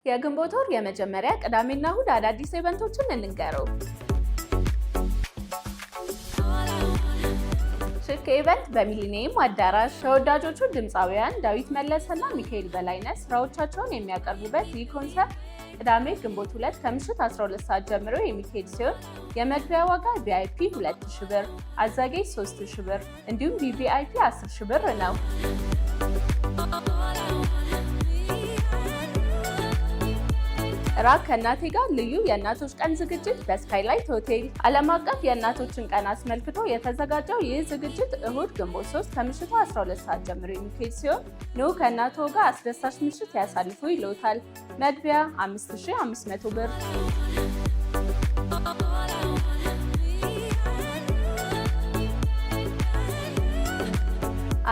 የግንቦት ወር የመጀመሪያ ቅዳሜና እሁድ አዳዲስ ኢቨንቶችን እንንገረው። ሽክ ኢቨንት በሚሊኒየም አዳራሽ ተወዳጆቹ ድምፃውያን ዳዊት መለሰና ሚካኤል በላይነህ ስራዎቻቸውን የሚያቀርቡበት ይህ ኮንሰርት ቅዳሜ ግንቦት 2 ከምሽት 12 ሰዓት ጀምሮ የሚካሄድ ሲሆን የመግቢያ ዋጋ ቪአይፒ 2000 ብር፣ አዛጌጅ 3000 ብር እንዲሁም ቪቪአይፒ 10000 ብር ነው። ራክ ከእናቴ ጋር ልዩ የእናቶች ቀን ዝግጅት በስካይላይት ሆቴል። ዓለም አቀፍ የእናቶችን ቀን አስመልክቶ የተዘጋጀው ይህ ዝግጅት እሁድ ግንቦት 3 ከምሽቱ 12 ሰዓት ጀምሮ የሚካሄድ ሲሆን ኑ ከእናትዎ ጋር አስደሳች ምሽት ያሳልፉ ይሎታል። መግቢያ 5500 ብር።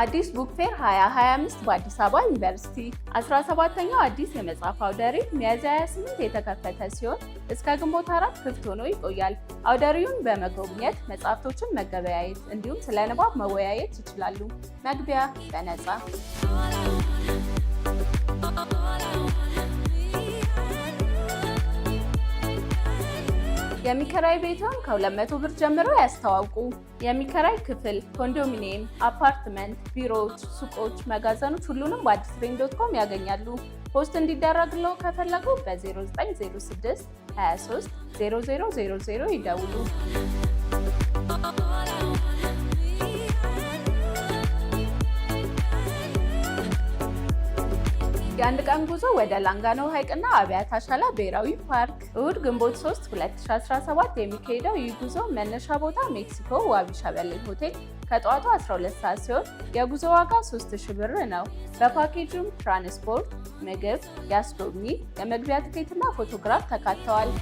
አዲስ ቡክ ፌር 2025 በአዲስ አበባ ዩኒቨርሲቲ 17ኛው አዲስ የመጽሐፍ አውደ ርዕይ ሚያዝያ 28 የተከፈተ ሲሆን እስከ ግንቦት 4 ክፍት ሆኖ ይቆያል። አውደ ርዕዩን በመጎብኘት መጽሐፍቶችን መገበያየት እንዲሁም ስለ ንባብ መወያየት ይችላሉ። መግቢያ በነፃ። የሚከራይ ቤትዎን ከ200 ብር ጀምሮ ያስተዋውቁ። የሚከራይ ክፍል፣ ኮንዶሚኒየም፣ አፓርትመንት፣ ቢሮዎች፣ ሱቆች፣ መጋዘኖች ሁሉንም በአዲስሬን.ኮም ያገኛሉ። ፖስት እንዲደረግልዎ ከፈለጉ በ0906 23 0000 ይደውሉ። የአንድ ቀን ጉዞ ወደ ላንጋኖ ሐይቅና አብያታ ሻላ ብሔራዊ ፓርክ እሁድ ግንቦት 3 2017 የሚካሄደው ይህ ጉዞ መነሻ ቦታ ሜክሲኮ ዋቢ ሸበሌ ሆቴል ከጠዋቱ 12 ሰዓት ሲሆን የጉዞ ዋጋ 3000 ብር ነው። በፓኬጁም ትራንስፖርት፣ ምግብ፣ ያስጎብኚ፣ የመግቢያ ትኬትና ፎቶግራፍ ተካተዋል።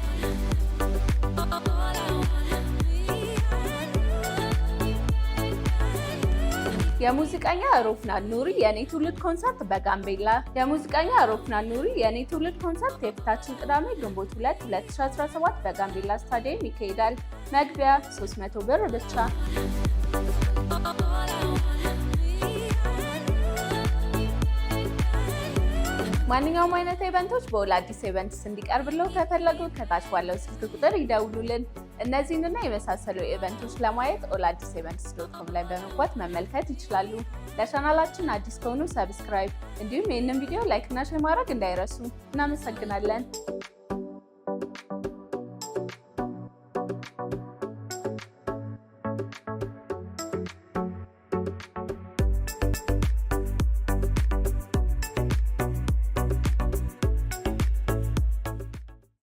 የሙዚቀኛ ሮፍናን ኑሪ የኔ ትውልድ ኮንሰርት በጋምቤላ። የሙዚቀኛ ሮፍናን ኑሪ የኔ ትውልድ ኮንሰርት የፊታችን ቅዳሜ ግንቦት 2 2017 በጋምቤላ ስታዲየም ይካሄዳል። መግቢያ 300 ብር ብቻ። ማንኛውም አይነት ኢቨንቶች በኦል አዲስ ኢቨንትስ እንዲቀርብልዎ ከፈለጉ ከታች ባለው ስልክ ቁጥር ይደውሉልን። እነዚህንና የመሳሰሉ ኢቨንቶች ለማየት all-addis-events.com ላይ በመግባት መመልከት ይችላሉ። ለቻናላችን አዲስ ከሆኑ ሰብስክራይብ፣ እንዲሁም ይህንን ቪዲዮ ላይክ እና ሼር ማድረግ እንዳይረሱ። እናመሰግናለን።